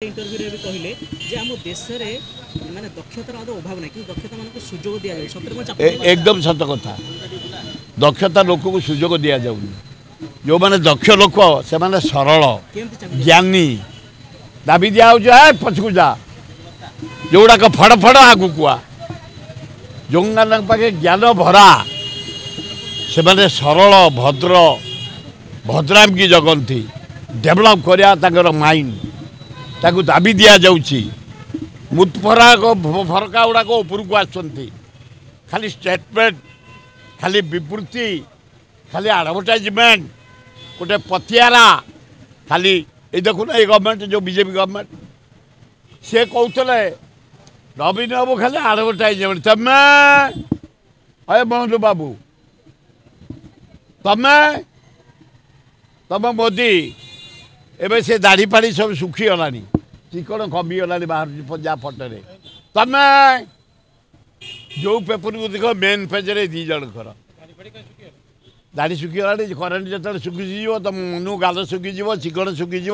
interview रे भी कहले जे हम देश रे माने दक्षतार अभाव नहीं कि दक्षता मानको सुजोग दिया जाय सतर एकदम सत कथा दक्षता लोक को सुजोग दिया जाउनी जो माने दक्ष लोक से माने सरल ज्ञानी दाबी दिया हो जाए पछकु जा जोड़ा का फड़ फड़ आगु कुआ जोंगा पाखे ज्ञान भरा से माने सरल भद्र भद्राम की जगंती डेभलप करिया ताकर माइंड ताकू दाबी दिया जाउची मुतफरा को फरका गुड़ा को उपरकू आसुंती खाली स्टेटमेंट खाली विवृत्ति खाली एडवर्टाइजमेंट गोटे पतियारा खाली ये देखुना ये गवर्नमेंट जो बीजेपी गवर्नमेंट से कहते नवीन बाबू खाली एडवर्टाइजमेंट तमें अरे मोहन बाबू तमें तम मोदी एबे से दाढ़ी पाड़ी सब सुखी गलानी चिकन कमी गलानी बाहर जा फटरे तमे जो पेपर को देख मेन पेज रे दी जन कर दाढ़ी सुखी गलानी करेन्ट जो सुखीजी तुम मुनु गाल सुखीजी चिकन सुखीजी